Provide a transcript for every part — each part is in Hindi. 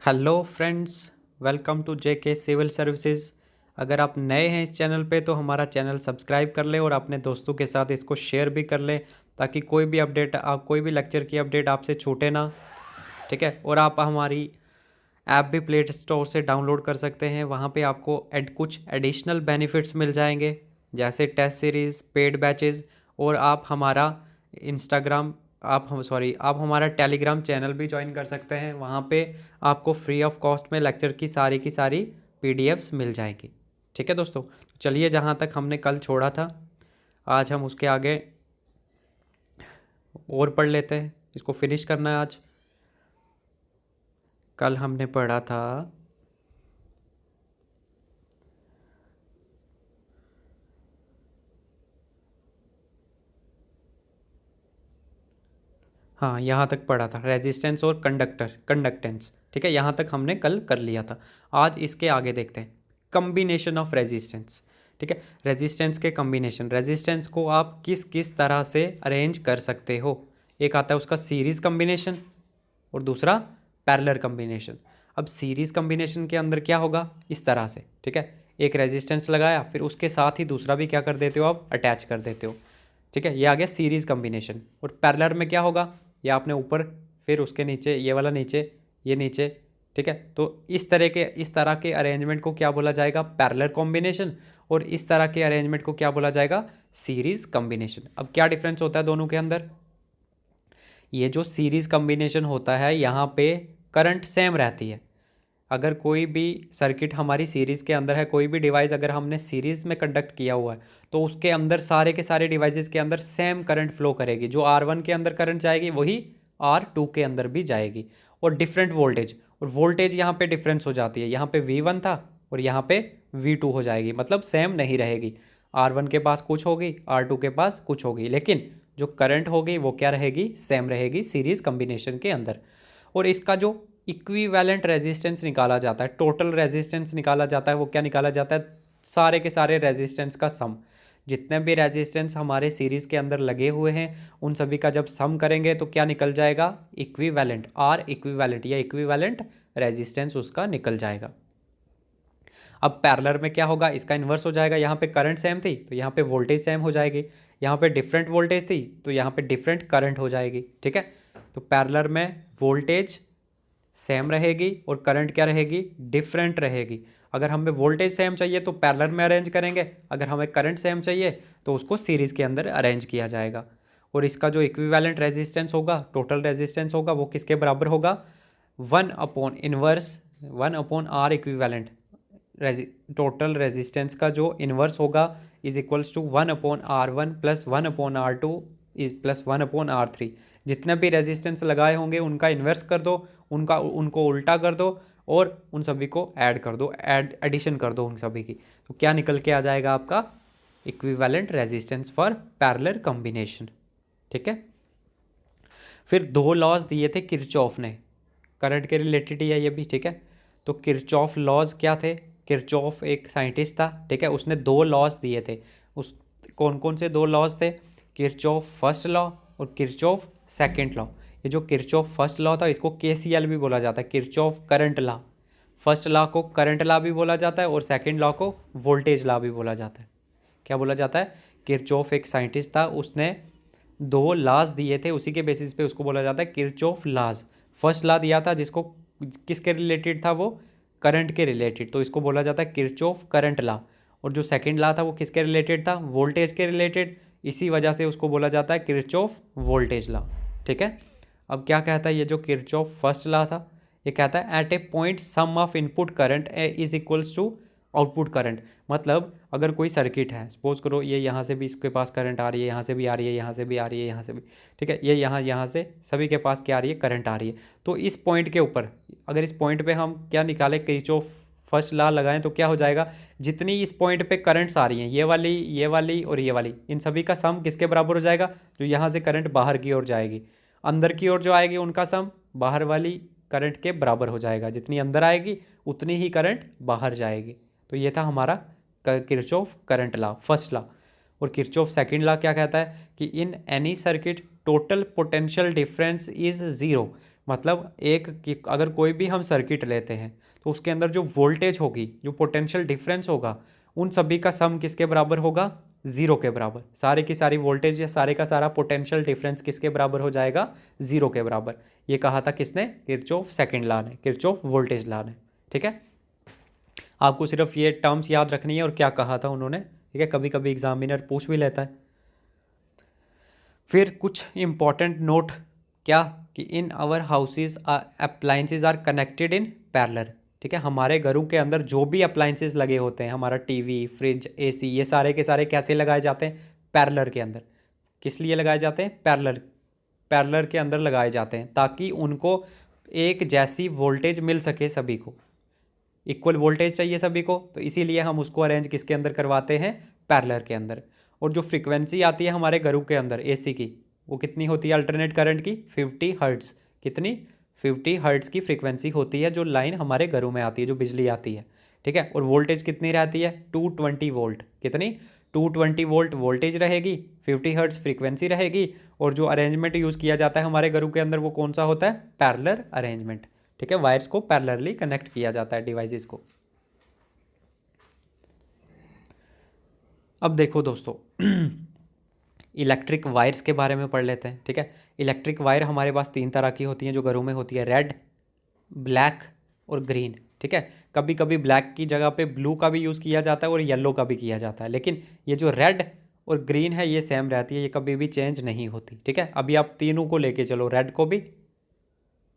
Hello friends, welcome to JK civil services. अगर आप नए हैं इस चैनल पे तो हमारा चैनल सब्सक्राइब कर लें और अपने दोस्तों के साथ इसको शेयर भी कर लें ताकि कोई भी अपडेट आप कोई भी लेक्चर की अपडेट आपसे छूटे ना। ठीक है। और आप हमारी ऐप भी प्ले स्टोर से डाउनलोड कर सकते हैं। वहाँ पे आपको कुछ एडिशनल बेनिफिट्स मिल जाएंगे जैसे टेस्ट सीरीज़, पेड बैचेस और आप हमारा इंस्टाग्राम आप हमारा टेलीग्राम चैनल भी ज्वाइन कर सकते हैं। वहाँ पे आपको फ्री ऑफ कॉस्ट में लेक्चर की सारी पीडीएफ्स मिल जाएंगी। ठीक है दोस्तों, तो चलिए जहाँ तक हमने कल छोड़ा था आज हम उसके आगे और पढ़ लेते हैं। इसको फिनिश करना है आज। कल हमने पढ़ा था हाँ, यहाँ तक पढ़ा था रेजिस्टेंस और कंडक्टेंस। ठीक है, यहाँ तक हमने कल कर लिया था। आज इसके आगे देखते हैं कम्बिनेशन ऑफ रेजिस्टेंस। ठीक है, रेजिस्टेंस के कम्बिनेशन। रेजिस्टेंस को आप किस किस तरह से अरेंज कर सकते हो। एक आता है उसका सीरीज़ कम्बिनेशन और दूसरा पैरेलल कम्बिनेशन। अब सीरीज़ कम्बिनेशन के अंदर क्या होगा, इस तरह से। ठीक है, एक रेजिस्टेंस लगाया फिर उसके साथ ही दूसरा भी क्या कर देते हो, आप अटैच कर देते हो। ठीक है, ये आ गया सीरीज़ कम्बिनेशन। और पैरेलल में क्या होगा, ये आपने ऊपर फिर उसके नीचे ये वाला नीचे ये नीचे। ठीक है, तो इस तरह के अरेंजमेंट को क्या बोला जाएगा, पैरेलल कॉम्बिनेशन। और इस तरह के अरेंजमेंट को क्या बोला जाएगा, सीरीज़ कम्बिनेशन। अब क्या डिफरेंस होता है दोनों के अंदर। ये जो सीरीज़ कम्बिनेशन होता है यहाँ पे करंट सेम रहती है। अगर कोई भी सर्किट हमारी सीरीज़ के अंदर है, कोई भी डिवाइस अगर हमने सीरीज़ में कंडक्ट किया हुआ है तो उसके अंदर सारे के सारे डिवाइसेस के अंदर सेम करंट फ्लो करेगी। जो R1 के अंदर करंट जाएगी वही R2 के अंदर भी जाएगी। और डिफरेंट वोल्टेज, और वोल्टेज यहाँ पे डिफरेंस हो जाती है। यहाँ पे V1 था और यहाँ पे V2 हो जाएगी, मतलब सेम नहीं रहेगी। R1 के पास कुछ होगी, R2 के पास कुछ होगी, लेकिन जो करंट होगी वो क्या रहेगी, सेम रहेगी सीरीज़ कम्बिनेशन के अंदर। और इसका जो इक्विवेलेंट रेजिस्टेंस निकाला जाता है, टोटल रेजिस्टेंस निकाला जाता है, वो क्या निकाला जाता है, सारे के सारे रेजिस्टेंस का सम। जितने भी रेजिस्टेंस हमारे सीरीज़ के अंदर लगे हुए हैं उन सभी का जब सम करेंगे तो क्या निकल जाएगा, इक्विवेलेंट, आर इक्विवेलेंट या इक्विवेलेंट रेजिस्टेंस उसका निकल जाएगा। अब पैरेलल में क्या होगा, इसका इन्वर्स हो जाएगा। यहाँ पे करंट सेम थी तो यहाँ पे वोल्टेज सेम हो जाएगी। यहाँ पे डिफरेंट वोल्टेज थी तो यहाँ पे डिफरेंट करंट हो जाएगी। ठीक है, तो पैरेलल में वोल्टेज सेम रहेगी और करंट क्या रहेगी, डिफरेंट रहेगी। अगर हमें वोल्टेज सेम चाहिए तो पैरेलल में अरेंज करेंगे, अगर हमें करंट सेम चाहिए तो उसको सीरीज़ के अंदर अरेंज किया जाएगा। और इसका जो इक्विवेलेंट रेजिस्टेंस होगा, टोटल रेजिस्टेंस होगा, वो किसके बराबर होगा, 1/R इक्विवेलेंट। टोटल रेजिस्टेंस का जो इन्वर्स होगा is equals to 1/R1 plus 1/R2 is plus 1/R3। जितने भी रेजिस्टेंस लगाए होंगे उनका इन्वर्स कर दो, उनको उल्टा कर दो और उन सभी को ऐड कर दो, एडिशन कर दो उन सभी की। तो क्या निकल के आ जाएगा आपका, equivalent resistance for parallel combination. ठीक है, फिर दो लॉज दिए थे किरचॉफ ने, करंट के रिलेटेड ही है ये भी। ठीक है, तो किरचॉफ लॉज क्या थे, किरचॉफ एक साइंटिस्ट था। ठीक है, उसने दो लॉज दिए थे। उस कौन कौन से दो लॉज थे, किरचॉफ फर्स्ट लॉ और किरचॉफ सेकंड लॉ। ये जो किरचॉफ फर्स्ट लॉ था इसको केसीएल भी बोला जाता है, Kirchhoff current law. First law को करंट लॉ भी बोला जाता है और सेकंड लॉ को वोल्टेज लॉ भी बोला जाता है। क्या बोला जाता है, किरचॉफ एक साइंटिस्ट था, उसने दो लॉज दिए थे, उसी के बेसिस पे उसको बोला जाता है किरचॉफ लॉज। फर्स्ट लॉ दिया था जिसको किसके रिलेटेड था, वो करंट के रिलेटेड, तो इसको बोला जाता है किरचॉफ करंट लॉ। और जो सेकंड लॉ था वो किसके रिलेटेड था, वोल्टेज के रिलेटेड, इसी वजह से उसको बोला जाता है किरचॉफ वोल्टेज लॉ। ठीक है, अब क्या कहता है ये जो किरचॉफ फर्स्ट लॉ था, ये कहता है at a point sum of input current is equals to output current. मतलब अगर कोई सर्किट है, सपोज करो ये यहाँ से भी इसके पास करंट आ रही है, यहाँ से भी आ रही है, यहाँ से भी आ रही है, यहाँ से भी। ठीक है, ये यहाँ से सभी के पास क्या आ रही है, करंट आ रही है। तो इस पॉइंट के ऊपर, अगर इस पॉइंट पे हम क्या निकालें, किरचॉफ फर्स्ट लॉ लगाएं तो क्या हो जाएगा, जितनी इस पॉइंट पे करंट्स आ रही हैं, ये वाली और ये वाली, इन सभी का सम किसके बराबर हो जाएगा, जो यहाँ से करंट बाहर की ओर जाएगी, अंदर की ओर जो आएगी उनका सम बाहर वाली करंट के बराबर हो जाएगा। जितनी अंदर आएगी उतनी ही करंट बाहर जाएगी। तो ये था हमारा Kirchhoff current law first law. और किरचॉफ सेकंड लॉ क्या कहता है कि in any circuit total potential difference is zero. मतलब अगर कोई भी हम सर्किट लेते हैं तो उसके अंदर जो वोल्टेज होगी, जो पोटेंशियल डिफरेंस होगा, उन सभी का सम किसके बराबर होगा? ज़ीरो के बराबर। सारे की सारी वोल्टेज या सारे का सारा पोटेंशियल डिफरेंस किसके बराबर हो जाएगा? ज़ीरो के बराबर। ये कहा था किसने? किरचॉफ सेकंड लॉ ने, किरचॉफ वोल्टेज लॉ ने। ठीक है, आपको सिर्फ ये टर्म्स याद रखनी है और क्या कहा था उन्होंने। ठीक है, कभी कभी एग्जामिनर पूछ भी लेता है। फिर कुछ इंपॉर्टेंट नोट, क्या कि in our houses appliances are connected in parallel. ठीक है, हमारे घरों के अंदर जो भी अप्लाइंसेस लगे होते हैं, हमारा टीवी, फ्रिज, एसी, ये सारे के सारे कैसे लगाए जाते हैं? पैरेलल के अंदर। किस लिए लगाए जाते हैं? पैरेलल, पैरेलल के अंदर लगाए जाते हैं ताकि उनको एक जैसी वोल्टेज मिल सके, सभी को इक्वल वोल्टेज चाहिए सभी को, तो इसीलिए हम उसको अरेंज किसके अंदर करवाते हैं? पैरेलल के अंदर। और जो फ्रीक्वेंसी आती है हमारे घरों के अंदर एसी की, वो कितनी होती है अल्टरनेट करंट की? 50 हर्ट्ज़। कितनी? 50 हर्ट्ज़ की फ्रीक्वेंसी होती है जो लाइन हमारे घरों में आती है, जो बिजली आती है। ठीक है, और वोल्टेज कितनी रहती है? 220 वोल्ट। कितनी? 220 वोल्ट वोल्टेज रहेगी, 50 हर्ट्ज़ फ्रीक्वेंसी रहेगी। और जो अरेंजमेंट यूज़ किया जाता है हमारे घरों के अंदर वो कौन सा होता है? Parallel arrangement. ठीक है, वायर्स को पैरेलली कनेक्ट किया जाता है, डिवाइसेस को। अब देखो दोस्तों इलेक्ट्रिक वायर्स के बारे में पढ़ लेते हैं। ठीक है, इलेक्ट्रिक वायर हमारे पास 3 तरह की होती हैं जो घरों में होती है, रेड, ब्लैक और ग्रीन। ठीक है, कभी कभी ब्लैक की जगह पे ब्लू का भी यूज़ किया जाता है और येलो का भी किया जाता है, लेकिन ये जो रेड और ग्रीन है ये सेम रहती है, ये कभी भी चेंज नहीं होती। ठीक है, अभी आप तीनों को लेके चलो, रेड को भी,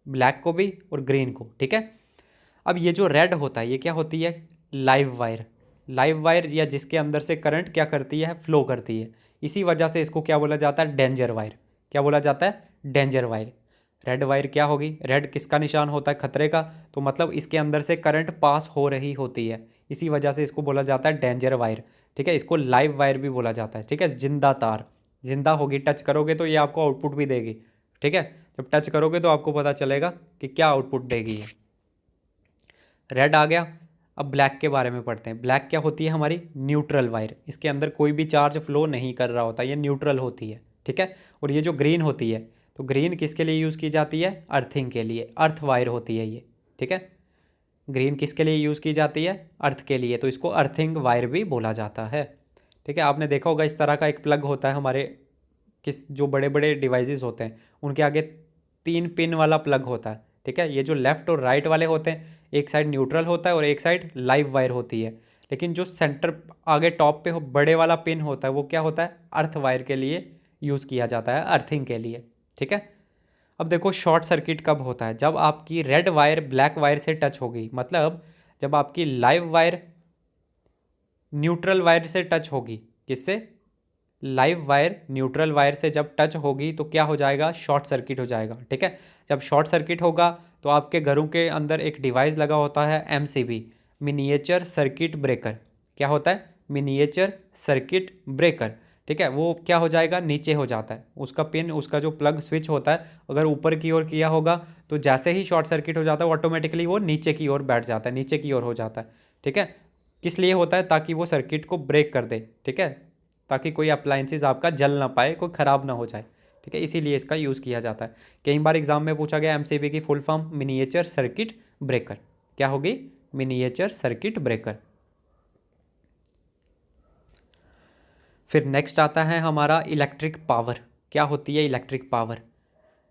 ब्लैक को भी और ग्रीन को। ठीक है, अब ये जो रेड होता है ये क्या होती है? Live wire. लाइव वायर या जिसके अंदर से करंट क्या करती है? फ्लो करती है। इसी वजह से इसको क्या बोला जाता है? Danger wire. क्या बोला जाता है? Danger wire. रेड वायर क्या होगी? रेड किसका निशान होता है? खतरे का। तो मतलब इसके अंदर से करंट पास हो रही होती है, इसी वजह से इसको बोला जाता है डेंजर वायर। ठीक है, इसको लाइव वायर भी बोला जाता है। ठीक है, जिंदा तार, जिंदा होगी, टच करोगे तो ये आपको आउटपुट भी देगी। ठीक है, जब टच करोगे तो आपको पता चलेगा कि क्या आउटपुट देगी ये। रेड आ गया। अब ब्लैक के बारे में पढ़ते हैं। ब्लैक क्या होती है? हमारी न्यूट्रल वायर। इसके अंदर कोई भी चार्ज फ्लो नहीं कर रहा होता, ये न्यूट्रल होती है। ठीक है, और ये जो ग्रीन होती है, तो ग्रीन किसके लिए यूज़ की जाती है? अर्थिंग के लिए, अर्थ वायर होती है ये। ठीक है, ग्रीन किसके लिए यूज़ की जाती है? अर्थ के लिए, तो इसको अर्थिंग वायर भी बोला जाता है। ठीक है, आपने देखा होगा इस तरह का एक प्लग होता है हमारे जो बड़े बड़े डिवाइसेस होते हैं उनके आगे 3 पिन वाला प्लग होता है। ठीक है, ये जो लेफ़्ट और राइट वाले होते हैं, एक साइड न्यूट्रल होता है और एक साइड लाइव वायर होती है, लेकिन जो सेंटर आगे टॉप पे बड़े वाला पिन होता है वो क्या होता है? अर्थ वायर के लिए यूज़ किया जाता है, अर्थिंग के लिए। ठीक है, अब देखो शॉर्ट सर्किट कब होता है? जब आपकी रेड वायर ब्लैक वायर से टच होगी, मतलब जब आपकी लाइव वायर न्यूट्रल वायर से टच होगी। किससे? लाइव वायर न्यूट्रल वायर से जब टच होगी तो क्या हो जाएगा? शॉर्ट सर्किट हो जाएगा। ठीक है, जब शॉर्ट सर्किट होगा तो आपके घरों के अंदर एक डिवाइस लगा होता है, एमसीबी, मिनिएचर सर्किट ब्रेकर। क्या होता है? Miniature circuit breaker. ठीक है, वो क्या हो जाएगा? नीचे हो जाता है, उसका पिन, उसका जो प्लग स्विच होता है अगर ऊपर की ओर किया होगा तो जैसे ही शॉर्ट सर्किट हो जाता है ऑटोमेटिकली वो नीचे की ओर बैठ जाता है, नीचे की ओर हो जाता है। ठीक है, किस लिए होता है? ताकि वो सर्किट को ब्रेक कर दे। ठीक है, ताकि कोई अप्लाइंसेस आपका जल ना पाए, कोई ख़राब ना हो जाए। ठीक है, इसीलिए इसका यूज़ किया जाता है। कई बार एग्जाम में पूछा गया एमसीबी की full form miniature circuit breaker. क्या होगी? Miniature circuit breaker. फिर नेक्स्ट आता है हमारा इलेक्ट्रिक पावर। क्या होती है electric power?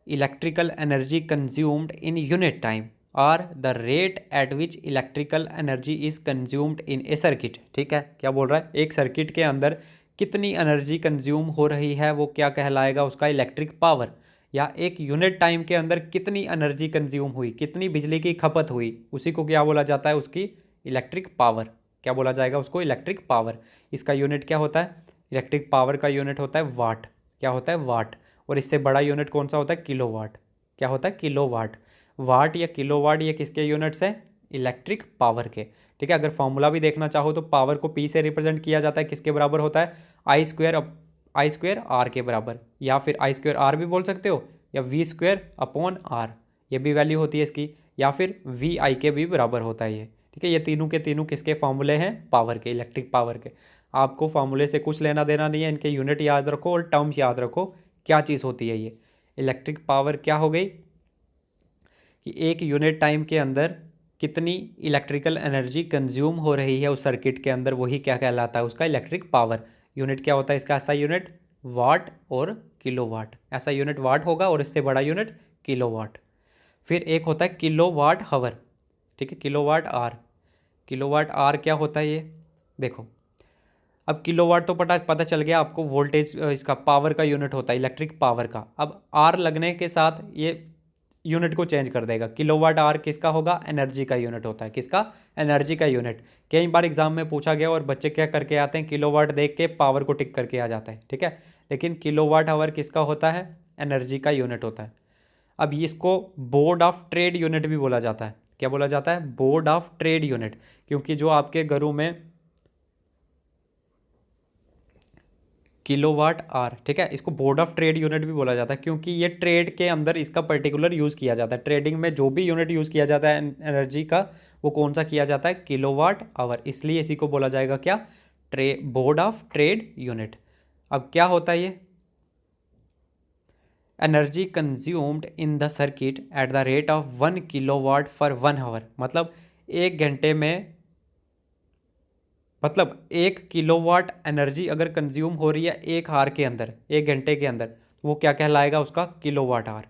Electrical energy consumed in unit time और the rate at which electrical energy is consumed in a circuit. ठीक है, क्या बोल रहा है? एक सर्किट के अंदर कितनी एनर्जी कंज्यूम हो रही है वो क्या कहलाएगा? उसका इलेक्ट्रिक पावर। या एक यूनिट टाइम के अंदर कितनी एनर्जी कंज्यूम हुई, कितनी बिजली की खपत हुई, उसी को क्या बोला जाता है? उसकी इलेक्ट्रिक पावर। क्या बोला जाएगा उसको? Electric power. इसका यूनिट क्या होता है? इलेक्ट्रिक पावर का यूनिट होता है वाट। क्या होता है? वाट। और इससे बड़ा यूनिट कौन सा होता है? किलोवाट। क्या होता है? किलोवाट। वाट या किलोवाट ये किसके यूनिट्स हैं? इलेक्ट्रिक पावर के। ठीक है, अगर फॉर्मूला भी देखना चाहो तो पावर को पी से रिप्रेजेंट किया जाता है, किसके बराबर होता है? आई स्क्वेयर आर के बराबर, या फिर आई स्क्वेयर आर भी बोल सकते हो, या वी स्क्वेयर अपॉन आर, ये भी वैल्यू होती है इसकी, या फिर वी आई के भी बराबर होता है ये। ठीक है, ये तीनों के तीनों किसके फॉर्मूले हैं? पावर के, इलेक्ट्रिक पावर के। आपको फॉर्मूले से कुछ लेना देना नहीं है, इनके यूनिट याद रखो और टर्म्स याद रखो, क्या चीज़ होती है ये। इलेक्ट्रिक पावर क्या हो गई? कि एक यूनिट टाइम के अंदर कितनी इलेक्ट्रिकल एनर्जी कंज्यूम हो रही है उस सर्किट के अंदर, वही क्या कहलाता है, उसका इलेक्ट्रिक पावर। यूनिट क्या होता है इसका, ऐसा यूनिट वाट और किलोवाट। ऐसा यूनिट वाट होगा और इससे बड़ा यूनिट किलोवाट। फिर एक होता है किलोवाट हावर, ठीक है, किलोवाट आर। किलोवाट आर क्या होता है ये देखो, अब किलोवाट तो पता पता चल गया आपको, वोल्टेज इसका पावर का यूनिट होता है, इलेक्ट्रिक पावर का। अब आर लगने के साथ ये यूनिट को चेंज कर देगा। किलोवाट आर किसका होगा, एनर्जी का यूनिट होता है। किसका, एनर्जी का यूनिट। कई बार एग्जाम में पूछा गया और बच्चे क्या करके आते हैं, किलोवाट देख के पावर को टिक करके आ जाता है, ठीक है। लेकिन किलोवाट आवर किसका होता है, एनर्जी का यूनिट होता है। अब इसको बोर्ड ऑफ ट्रेड यूनिट भी बोला जाता है। क्या बोला जाता है, बोर्ड ऑफ ट्रेड यूनिट। क्योंकि जो आपके घरों में किलोवाट आर, ठीक है, इसको बोर्ड ऑफ ट्रेड यूनिट भी बोला जाता है क्योंकि ये ट्रेड के अंदर इसका पर्टिकुलर यूज़ किया जाता है। ट्रेडिंग में जो भी यूनिट यूज़ किया जाता है एनर्जी का, वो कौन सा किया जाता है, किलोवाट आवर। इसलिए इसी को बोला जाएगा क्या, बोर्ड ऑफ ट्रेड यूनिट। अब क्या होता है ये, energy consumed in the circuit at the rate of 1 kilowatt for 1 hour. मतलब एक घंटे में, मतलब 1 किलोवाट एनर्जी अगर कंज्यूम हो रही है एक हार के अंदर, एक घंटे के अंदर, वो क्या कहलाएगा, उसका किलोवाट हार।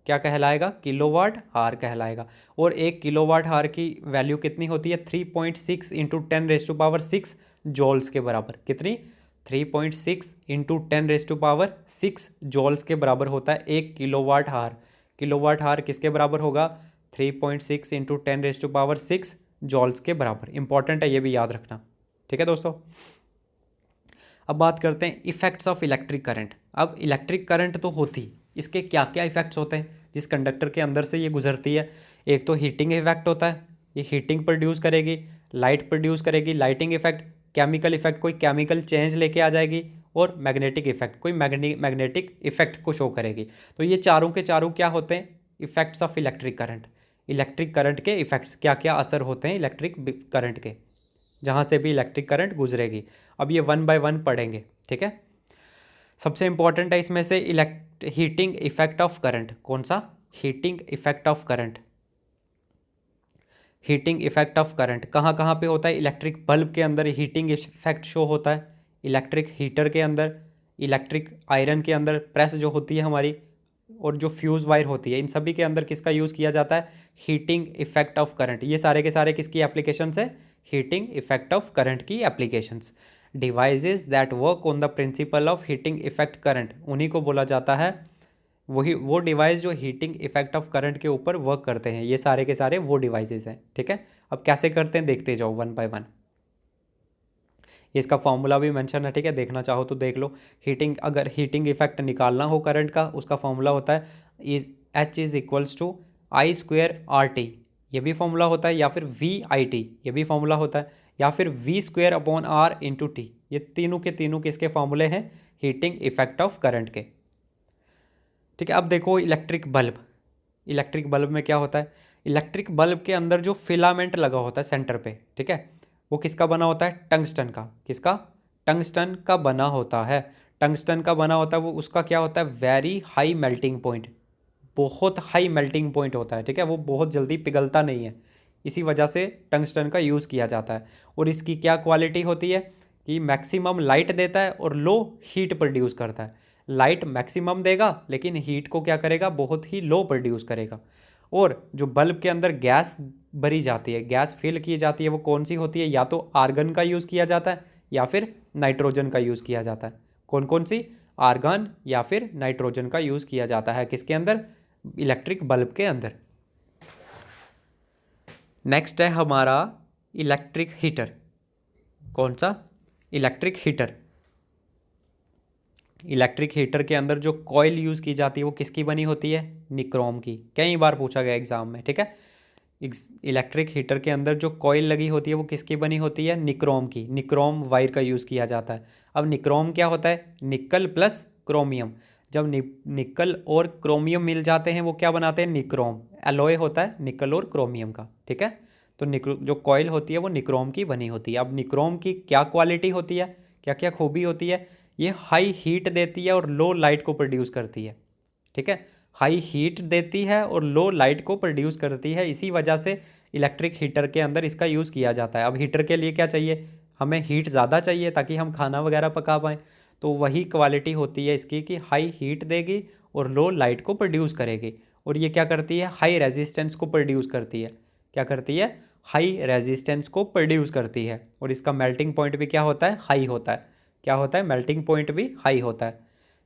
क्या कहलाएगा, किलोवाट हार कहलाएगा। और 1 किलोवाट हार की वैल्यू कितनी होती है, 3.6 इंटू 10⁻6 जॉल्स के बराबर। कितनी, 3.6 इंटू 10⁻6 जॉल्स के बराबर होता है 1 किलोवाट हार। किलोवाट हार किसके बराबर होगा, 3.6 इंटू 10⁻6 जॉल्स के बराबर। इंपॉर्टेंट है, ये भी याद रखना, ठीक है दोस्तों। अब बात करते हैं इफेक्ट्स ऑफ इलेक्ट्रिक करंट। अब इलेक्ट्रिक करंट तो होती, इसके क्या क्या इफेक्ट्स होते हैं जिस कंडक्टर के अंदर से ये गुजरती है। एक तो हीटिंग इफेक्ट होता है, ये हीटिंग प्रोड्यूस करेगी, लाइट प्रोड्यूस करेगी, लाइटिंग इफेक्ट, केमिकल इफेक्ट, कोई केमिकल चेंज लेके आ जाएगी, और मैग्नेटिक इफेक्ट, कोई मैग्नेटिक इफेक्ट को शो करेगी। तो ये चारों के चारों क्या होते हैं, effects of electric current. Electric current के इफेक्ट्स, क्या क्या असर होते हैं इलेक्ट्रिक करंट के, जहाँ से भी इलेक्ट्रिक करंट गुजरेगी। अब ये 1 बाय 1 पढ़ेंगे, ठीक है। सबसे इंपॉर्टेंट है इसमें से हीटिंग इफेक्ट ऑफ करंट। कौन सा, heating effect of current. Heating effect of current कहाँ कहाँ पे होता है, इलेक्ट्रिक बल्ब के अंदर हीटिंग इफेक्ट शो होता है, इलेक्ट्रिक हीटर के अंदर, इलेक्ट्रिक आयरन के अंदर, प्रेस जो होती है हमारी, और जो फ्यूज़ वायर होती है, इन सभी के अंदर किसका यूज़ किया जाता है, हीटिंग इफेक्ट ऑफ करंट। ये सारे के सारे किसकी एप्लीकेशंस है, हीटिंग इफेक्ट ऑफ करंट की applications. Devices that work on the principle of heating effect current, उन्हीं को बोला जाता है, वही वो डिवाइस जो हीटिंग इफेक्ट ऑफ करंट के ऊपर वर्क करते हैं। ये सारे के सारे वो डिवाइसेस हैं, ठीक है। अब कैसे करते हैं देखते जाओ 1 बाय 1। इसका फॉर्मूला भी मेंशन है, ठीक है, देखना चाहो तो देख लो। हीटिंग, अगर हीटिंग इफेक्ट निकालना हो करंट का, उसका फॉर्मूला होता है H is equals to I²RT, ये भी फॉर्मूला होता है, या फिर VIT, ये भी फॉर्मूला होता है, या फिर V²/R×T। ये तीनों के तीनों किसके फॉर्मूले हैं, हीटिंग इफेक्ट ऑफ करंट के, ठीक है। अब देखो इलेक्ट्रिक बल्ब, इलेक्ट्रिक बल्ब में क्या होता है, इलेक्ट्रिक बल्ब के अंदर जो फिलामेंट लगा होता है सेंटर पे, ठीक है, वो किसका बना होता है, टंगस्टन का। किसका, टंगस्टन का बना होता है। टंगस्टन का बना होता है वो, उसका क्या होता है, वेरी हाई मेल्टिंग पॉइंट, बहुत हाई मेल्टिंग पॉइंट होता है, ठीक है, वो बहुत जल्दी पिघलता नहीं है। इसी वजह से टंगस्टन का यूज़ किया जाता है। और इसकी क्या क्वालिटी होती है कि मैक्सिमम लाइट देता है और लो हीट प्रोड्यूस करता है। लाइट मैक्सिमम देगा लेकिन हीट को क्या करेगा, बहुत ही लो प्रोड्यूस करेगा। और जो बल्ब के अंदर गैस भरी जाती है, गैस फिल की जाती है, वो कौन सी होती है, या तो आर्गन का यूज़ किया जाता है या फिर नाइट्रोजन का यूज़ किया जाता है। कौन कौन सी, आर्गन या फिर नाइट्रोजन का यूज़ किया जाता है किसके अंदर, इलेक्ट्रिक बल्ब के अंदर। नेक्स्ट है हमारा इलेक्ट्रिक हीटर। कौन सा, इलेक्ट्रिक हीटर। इलेक्ट्रिक हीटर के अंदर जो कॉइल यूज़ की जाती है वो किसकी बनी होती है, निक्रोम की। कई बार पूछा गया एग्जाम में, ठीक है। इलेक्ट्रिक हीटर के अंदर जो कॉइल लगी होती है वो किसकी बनी होती है, निक्रोम की। निक्रोम वायर का यूज़ किया जाता है। अब निक्रोम क्या होता है, निकल प्लस क्रोमियम। जब निकल और क्रोमियम मिल जाते हैं वो क्या बनाते हैं, निक्रोम। एलॉय होता है निकल और क्रोमियम का, ठीक है। तो जो कॉइल होती है वो निक्रोम की बनी होती है। अब निक्रोम की क्या क्वालिटी होती है, क्या क्या खूबी होती है, ये हाई हीट देती है और लो लाइट को प्रोड्यूस करती है, ठीक है। हाई हीट देती है और लो लाइट को प्रोड्यूस करती है। इसी वजह से इलेक्ट्रिक हीटर के अंदर इसका यूज़ किया जाता है। अब हीटर के लिए क्या चाहिए, हमें हीट ज़्यादा चाहिए ताकि हम खाना वगैरह पका पाएँ। तो वही क्वालिटी होती है इसकी कि हाई हीट देगी और लो लाइट को प्रोड्यूस करेगी। और ये क्या करती है, हाई रेजिस्टेंस को प्रोड्यूस करती है। क्या करती है, हाई रेजिस्टेंस को प्रोड्यूस करती है। और इसका मेल्टिंग पॉइंट भी क्या होता है, हाई होता है। क्या होता है, मेल्टिंग पॉइंट भी हाई होता है।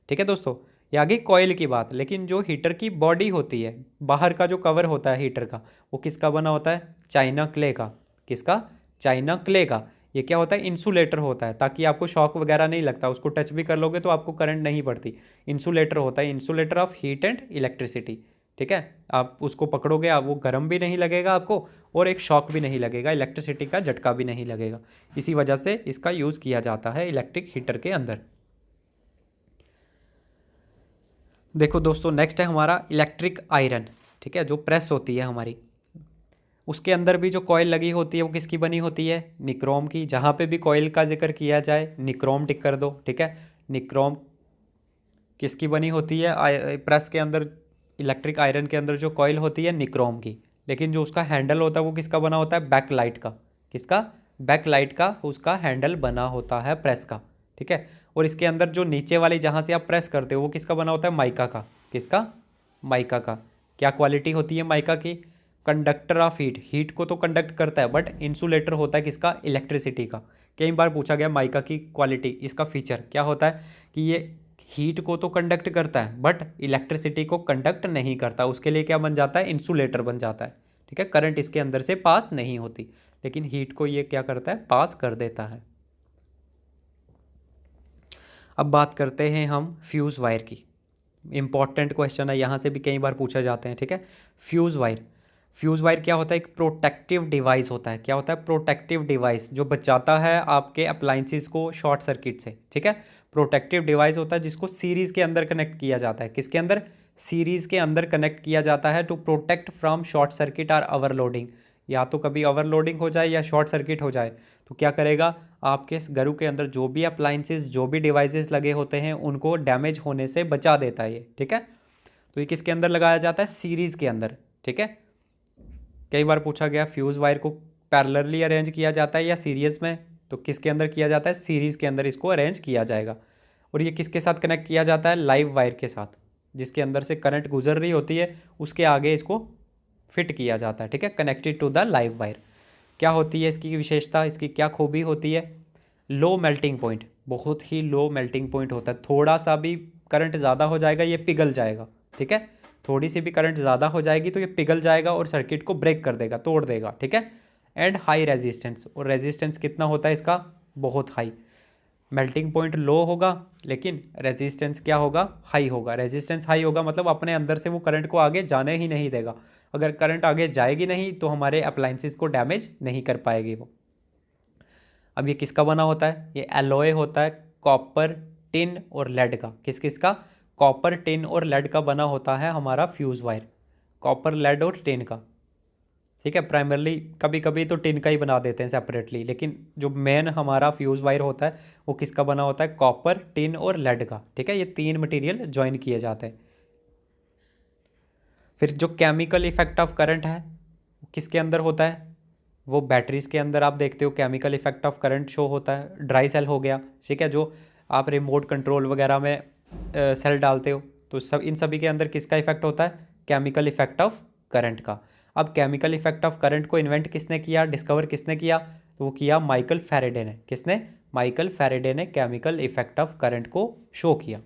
ठीक है दोस्तों, ये आगे कॉइल की बात। लेकिन जो हीटर की बॉडी होती है, बाहर का जो कवर होता है हीटर का, वो किसका बना होता है, चाइना क्ले का। किसका, चाइना क्ले का। ये क्या होता है, इंसुलेटर होता है, ताकि आपको शॉक वगैरह नहीं लगता। उसको टच भी कर लोगे तो आपको करंट नहीं पड़ती। इंसुलेटर होता है, insulator of heat and electricity. ठीक है, आप उसको पकड़ोगे, आप वो गर्म भी नहीं लगेगा आपको और एक शॉक भी नहीं लगेगा, इलेक्ट्रिसिटी का झटका भी नहीं लगेगा। इसी वजह से इसका यूज़ किया जाता है इलेक्ट्रिक हीटर के अंदर। देखो दोस्तों, नेक्स्ट है हमारा इलेक्ट्रिक आयरन। ठीक है, जो प्रेस होती है हमारी, उसके अंदर भी जो कॉइल लगी होती है वो किसकी बनी होती है, निक्रोम की। जहाँ पे भी कॉइल का जिक्र किया जाए निक्रोम टिक कर दो। ठीक है, निक्रोम किसकी बनी होती है, प्रेस के अंदर, इलेक्ट्रिक आयरन के अंदर जो कॉइल होती है निक्रोम की। लेकिन जो उसका हैंडल होता है वो किसका बना होता है, बैक लाइट का। किसका, बैक लाइट का उसका हैंडल बना होता है प्रेस का। ठीक है, और इसके अंदर जो नीचे वाली जहाँ से आप प्रेस करते हो वो किसका बना होता है, माइका का। किसका, माइका का। क्या क्वालिटी होती है माइका की, कंडक्टर ऑफ हीट। हीट को तो कंडक्ट करता है बट इंसुलेटर होता है किसका, इलेक्ट्रिसिटी का। कई बार पूछा गया माइका की क्वालिटी, इसका फीचर क्या होता है कि ये हीट को तो कंडक्ट करता है बट इलेक्ट्रिसिटी को कंडक्ट नहीं करता। उसके लिए क्या बन जाता है, इंसुलेटर बन जाता है। ठीक है, करंट इसके अंदर से पास नहीं होती, लेकिन हीट को ये क्या करता है, पास कर देता है। अब बात करते हैं हम फ्यूज़ वायर की। इंपॉर्टेंट क्वेश्चन है, यहाँ से भी कई बार पूछा जाते हैं। ठीक है, फ्यूज़ वायर। फ्यूज़ वायर क्या होता है, एक प्रोटेक्टिव डिवाइस होता है। क्या होता है, प्रोटेक्टिव डिवाइस, जो बचाता है आपके अप्लाइंसेस को शॉर्ट सर्किट से। ठीक है, प्रोटेक्टिव डिवाइस होता है जिसको सीरीज़ के अंदर कनेक्ट किया जाता है। किसके अंदर, सीरीज़ के अंदर कनेक्ट किया जाता है to protect from short circuit और ओवरलोडिंग। या तो कभी ओवरलोडिंग हो जाए या शॉर्ट सर्किट हो जाए तो क्या करेगा, आपके घरों के अंदर जो भी अप्लाइंसेस, जो भी डिवाइसेस लगे होते हैं उनको डैमेज होने से बचा देता है ये। ठीक है, तो ये किसके अंदर लगाया जाता है, सीरीज़ के अंदर। ठीक है, कई बार पूछा गया फ्यूज़ वायर को पैरेलली अरेंज किया जाता है या सीरीज़ में, तो किसके अंदर किया जाता है, सीरीज़ के अंदर इसको अरेंज किया जाएगा। और ये किसके साथ कनेक्ट किया जाता है, लाइव वायर के साथ, जिसके अंदर से करंट गुजर रही होती है उसके आगे इसको फिट किया जाता है। ठीक है, connected to the live wire. क्या होती है इसकी विशेषता, इसकी क्या खूबी होती है, लो मेल्टिंग पॉइंट। बहुत ही लो मेल्टिंग पॉइंट होता है, थोड़ा सा भी करंट ज़्यादा हो जाएगा ये पिघल जाएगा। ठीक है, थोड़ी सी भी करंट ज़्यादा हो जाएगी तो ये पिघल जाएगा और सर्किट को ब्रेक कर देगा, तोड़ देगा। ठीक है, एंड हाई रेजिस्टेंस। और रेजिस्टेंस कितना होता है इसका, बहुत हाई। मेल्टिंग पॉइंट लो होगा लेकिन रेजिस्टेंस क्या होगा, हाई होगा। रेजिस्टेंस हाई होगा मतलब अपने अंदर से वो करंट को आगे जाने ही नहीं देगा। अगर करंट आगे जाएगी नहीं तो हमारे अप्लाइंसेस को डैमेज नहीं कर पाएगी वो। अब ये किसका बना होता है, ये एलॉय होता है कॉपर, टिन और लेड का। किस किस का, कॉपर, टिन और लेड का बना होता है हमारा फ्यूज़ वायर। कॉपर, लेड और टिन का। ठीक है, प्राइमरली कभी कभी तो टिन का ही बना देते हैं सेपरेटली, लेकिन जो मेन हमारा फ्यूज़ वायर होता है वो किसका बना होता है, कॉपर, टिन और लेड का। ठीक है, ये तीन मटेरियल ज्वाइन किए जाते हैं। फिर जो केमिकल इफेक्ट ऑफ करंट है वो किसके अंदर होता है, वो बैटरीज़ के अंदर आप देखते हो chemical effect of current show होता है। ड्राई सेल हो गया, ठीक है, जो आप रिमोट कंट्रोल वगैरह में सेल डालते हो, तो सब इन सभी के अंदर किसका इफेक्ट होता है, केमिकल इफेक्ट ऑफ करंट का। अब केमिकल इफेक्ट ऑफ करंट को इन्वेंट किसने किया, डिस्कवर किसने किया, तो वो किया माइकल फैराडे ने। किसने, माइकल फैराडे ने केमिकल इफेक्ट ऑफ करंट को शो किया।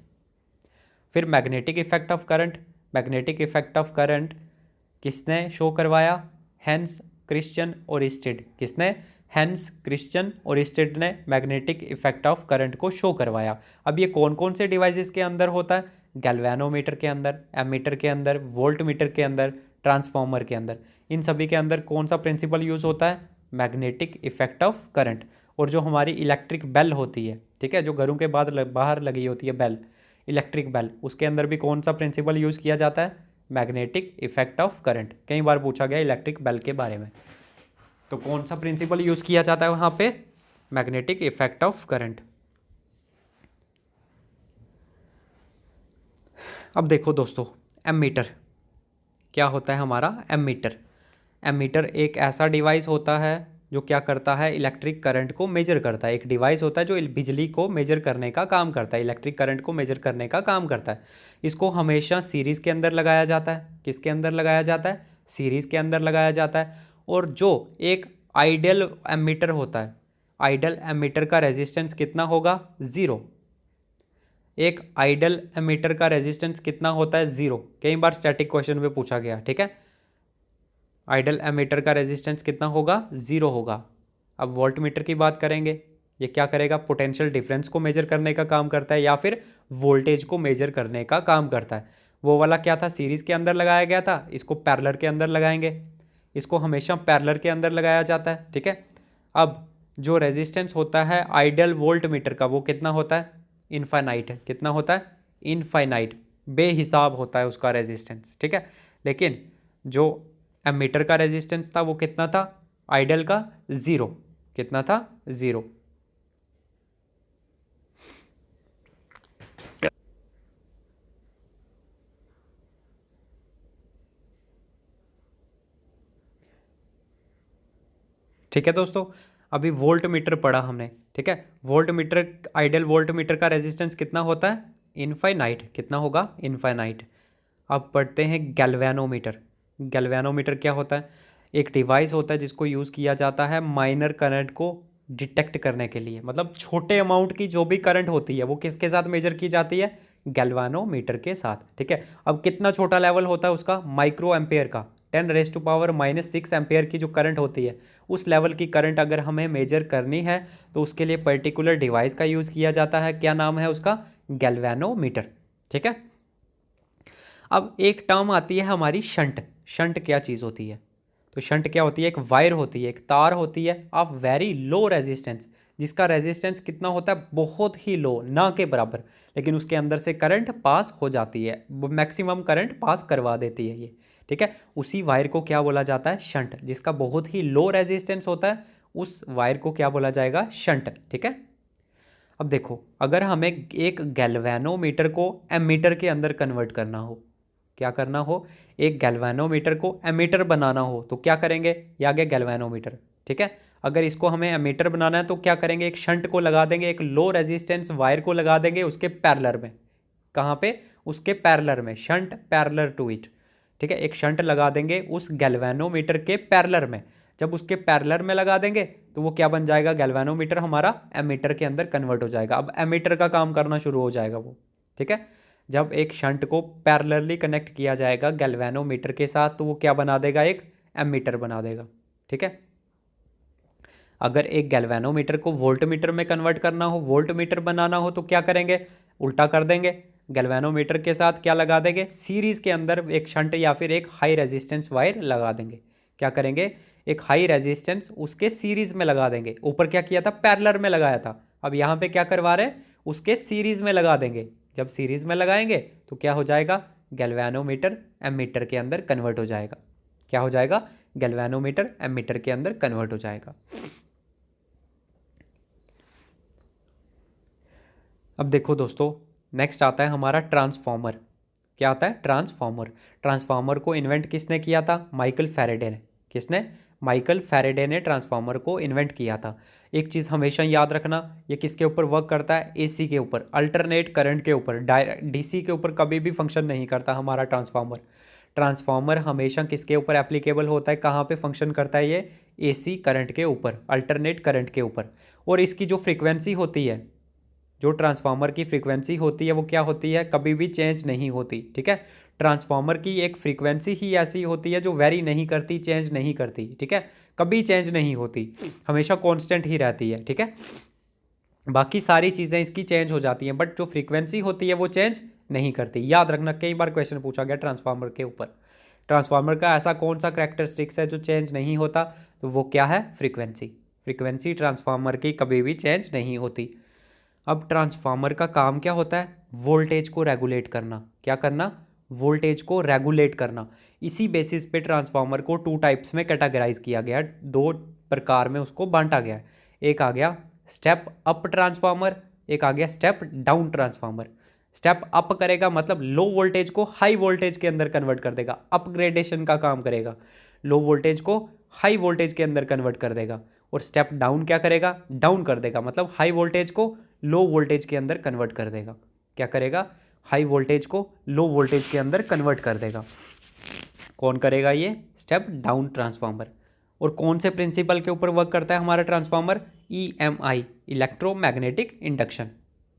फिर magnetic effect of current. Magnetic effect of current किसने शो करवाया, हैंस क्रिश्चियन ओरिस्टेड। किसने, हैंस क्रिश्चियन ओरिस्टेड ने मैग्नेटिक इफेक्ट ऑफ करंट को शो करवाया। अब ये कौन कौन से डिवाइसेस के अंदर होता है, गैल्वेनोमीटर के अंदर, एमीटर के अंदर, वोल्ट मीटर के अंदर, ट्रांसफॉर्मर के अंदर। इन सभी के अंदर कौन सा प्रिंसिपल यूज़ होता है, मैग्नेटिक इफेक्ट ऑफ करंट। और जो हमारी इलेक्ट्रिक बेल होती है, ठीक है, जो घरों के बाद बाहर लगी होती है बेल, इलेक्ट्रिक बेल, उसके अंदर भी कौन सा प्रिंसिपल यूज़ किया जाता है, मैग्नेटिक इफेक्ट ऑफ करंट। कई बार पूछा गया इलेक्ट्रिक बेल के बारे में, तो कौन सा प्रिंसिपल यूज़ किया जाता है वहाँ पे, मैग्नेटिक इफेक्ट ऑफ करंट। अब देखो दोस्तों, एमीटर। क्या होता है हमारा एमीटर? एमीटर एक ऐसा डिवाइस होता है जो क्या करता है, इलेक्ट्रिक करंट को मेजर करता है। एक डिवाइस होता है जो बिजली को मेजर करने का काम करता है, इलेक्ट्रिक करंट को मेजर करने का काम करता है। इसको हमेशा सीरीज़ के अंदर लगाया जाता है। किसके अंदर लगाया जाता है? सीरीज़ के अंदर लगाया जाता है। और जो एक आइडियल एमीटर होता है, आइडियल एमीटर का रेजिस्टेंस कितना होगा? ज़ीरो। एक आइडियल एमीटर का रेजिस्टेंस कितना होता है? ज़ीरो। कई बार स्टैटिक क्वेश्चन में पूछा गया, ठीक है। आइडियल एमीटर का रेजिस्टेंस कितना होगा? ज़ीरो होगा। अब वोल्ट मीटर की बात करेंगे। ये क्या करेगा? पोटेंशियल डिफरेंस को मेजर करने का काम करता है या फिर वोल्टेज को मेजर करने का काम करता है। वो वाला क्या था? सीरीज़ के अंदर लगाया गया था। इसको पैरेलल के अंदर लगाएंगे। इसको हमेशा पैरेलल के अंदर लगाया जाता है, ठीक है। अब जो रेजिस्टेंस होता है आइडियल वोल्ट मीटर का, वो कितना होता है? इनफाइनाइट है। कितना होता है? इनफाइनाइट, बेहिसाब होता है उसका रेजिस्टेंस, ठीक है। लेकिन जो एमीटर का रेजिस्टेंस था वो कितना था? आइडियल का ज़ीरो। कितना था? ज़ीरो। ठीक है दोस्तों, अभी वोल्ट मीटर पढ़ा हमने, ठीक है। Volt meter, ideal volt meter का रेजिस्टेंस कितना होता है? इनफाइनाइट। कितना होगा? इनफाइनाइट। अब पढ़ते हैं गैल्वेनोमीटर। गैल्वेनोमीटर क्या होता है? एक डिवाइस होता है जिसको यूज़ किया जाता है माइनर करंट को डिटेक्ट करने के लिए। मतलब छोटे अमाउंट की जो भी करंट होती है वो किसके साथ मेजर की जाती है? गैल्वेनोमीटर के साथ, ठीक है। अब कितना छोटा लेवल होता है उसका? माइक्रो एम्पेयर का। 10⁻⁻⁻6 एम्पेयर की जो करंट होती है, उस लेवल की करंट अगर हमें मेजर करनी है तो उसके लिए पर्टिकुलर डिवाइस का यूज़ किया जाता है। क्या नाम है उसका? गैल्वेनोमीटर, ठीक है। अब एक टर्म आती है हमारी शंट। शंट क्या चीज़ होती है? तो शंट क्या होती है? एक वायर होती है, एक तार होती है ऑफ वेरी लो रेजिस्टेंस, जिसका रेजिस्टेंस कितना होता है? बहुत ही लो, ना के बराबर, लेकिन उसके अंदर से करंट पास हो जाती है, मैक्सिमम करंट पास करवा देती है ये, ठीक है। उसी वायर को क्या बोला जाता है? शंट। जिसका बहुत ही लो रेजिस्टेंस होता है उस वायर को क्या बोला जाएगा? शंट, ठीक है। अब देखो, अगर हमें एक गैल्वेनोमीटर को एमीटर के अंदर कन्वर्ट करना हो, क्या करना हो? एक गैल्वेनोमीटर को एमीटर बनाना हो तो क्या करेंगे? ये आ गया गैल्वेनोमीटर, ठीक है। अगर इसको हमें एमीटर बनाना है तो क्या करेंगे? एक शंट को लगा देंगे, एक लो रेजिस्टेंस वायर को लगा देंगे उसके पैरेलल में। कहाँ पे? उसके पैरेलल में, शंट पैरेलल टू इट, ठीक है। एक शंट लगा देंगे उस गैल्वेनोमीटर के पैरेलल में। जब उसके पैरेलल में लगा देंगे तो वो क्या बन जाएगा? गैल्वेनोमीटर हमारा एमीटर के अंदर कन्वर्ट हो जाएगा। अब एमीटर का काम करना शुरू हो जाएगा वो, ठीक है। जब एक शंट को पैरेलली कनेक्ट किया जाएगा गैल्वेनोमीटर के साथ तो वो क्या बना देगा? एक एमीटर बना देगा, ठीक है। अगर एक गैल्वेनोमीटर को वोल्टमीटर में कन्वर्ट करना हो, वोल्टमीटर बनाना हो तो क्या करेंगे? उल्टा कर देंगे। गैल्वेनोमीटर के साथ क्या लगा देंगे? सीरीज़ के अंदर एक शंट या फिर एक हाई रेजिस्टेंस वायर लगा देंगे। क्या करेंगे? एक हाई रेजिस्टेंस उसके सीरीज़ में लगा देंगे। ऊपर क्या किया था? पैरेलल में लगाया था। अब यहाँ पे क्या करवा रहे हैं? उसके सीरीज़ में लगा देंगे। जब सीरीज़ में लगाएंगे तो क्या हो जाएगा? गैल्वेनोमीटर एमीटर के अंदर कन्वर्ट हो जाएगा। क्या हो जाएगा? गैल्वेनोमीटर एमीटर के अंदर कन्वर्ट हो जाएगा। अब देखो दोस्तों, नेक्स्ट आता है हमारा ट्रांसफॉर्मर। क्या आता है? ट्रांसफॉर्मर। ट्रांसफॉर्मर को इन्वेंट किसने किया था? माइकल फैराडे ने। किसने? माइकल फैराडे ने ट्रांसफॉर्मर को इन्वेंट किया था। एक चीज़ हमेशा याद रखना, ये किसके ऊपर वर्क करता है? एसी के ऊपर, अल्टरनेट करंट के ऊपर। डीसी के ऊपर कभी भी फंक्शन नहीं करता हमारा ट्रांसफॉर्मर। ट्रांसफॉर्मर हमेशा किसके ऊपर एप्लीकेबल होता है? कहाँ पे फंक्शन करता है ये? एसी करंट के ऊपर, अल्टरनेट करंट के ऊपर। और इसकी जो फ्रीक्वेंसी होती है, जो ट्रांसफार्मर की फ्रीक्वेंसी होती है वो क्या होती है? कभी भी चेंज नहीं होती, ठीक है। ट्रांसफार्मर की एक फ्रीक्वेंसी ही ऐसी होती है जो वेरी नहीं करती, चेंज नहीं करती, ठीक है। कभी चेंज नहीं होती, हमेशा कांस्टेंट ही रहती है, ठीक है। बाकी सारी चीज़ें इसकी चेंज हो जाती हैं बट जो फ्रीक्वेंसी होती है वो चेंज नहीं करती। याद रखना, कई बार क्वेश्चन पूछा गया ट्रांसफार्मर के ऊपर। ट्रांसफार्मर का ऐसा कौन सा करैक्टरिस्टिक्स है जो चेंज नहीं होता? तो वो क्या है? फ्रीक्वेंसी। फ्रीक्वेंसी ट्रांसफार्मर की कभी भी चेंज नहीं होती। अब ट्रांसफार्मर का काम क्या होता है? वोल्टेज को रेगुलेट करना। क्या करना? वोल्टेज को रेगुलेट करना। इसी बेसिस पे ट्रांसफार्मर को टू टाइप्स में कैटेगराइज किया गया, दो प्रकार में उसको बांटा गया है। एक आ गया स्टेप अप ट्रांसफार्मर, एक आ गया step down transformer. Step up करेगा मतलब लो वोल्टेज को हाई वोल्टेज के अंदर कन्वर्ट कर देगा, अपग्रेडेशन का काम करेगा, लो वोल्टेज को हाई वोल्टेज के अंदर कन्वर्ट कर देगा। और स्टेप डाउन क्या करेगा, डाउन कर देगा मतलब हाई वोल्टेज को लो वोल्टेज के अंदर कन्वर्ट कर देगा। क्या करेगा, हाई वोल्टेज को लो वोल्टेज के अंदर कन्वर्ट कर देगा। कौन करेगा ये, स्टेप डाउन ट्रांसफार्मर। और कौन से प्रिंसिपल के ऊपर वर्क करता है हमारा ट्रांसफार्मर, EMI, इलेक्ट्रोमैग्नेटिक इंडक्शन।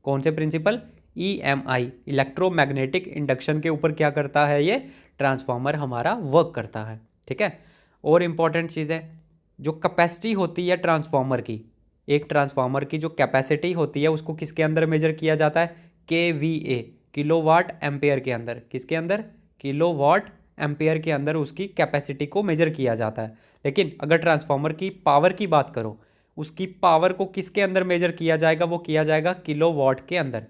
कौन से प्रिंसिपल, EMI, इलेक्ट्रोमैग्नेटिक इंडक्शन के ऊपर क्या करता है ये ट्रांसफार्मर हमारा वर्क करता है। ठीक है। और इम्पॉर्टेंट चीज़ है, जो कैपेसिटी होती है ट्रांसफार्मर की, एक ट्रांसफार्मर की जो कैपेसिटी होती है उसको किसके अंदर मेजर किया जाता है, KVA, किलोवाट एम्पेयर के अंदर। किसके अंदर, किलोवाट एम्पेयर के अंदर उसकी कैपेसिटी को मेजर किया जाता है। लेकिन अगर ट्रांसफार्मर की पावर की बात करो, उसकी पावर को किसके अंदर मेजर किया जाएगा, वो किया जाएगा किलोवाट के अंदर।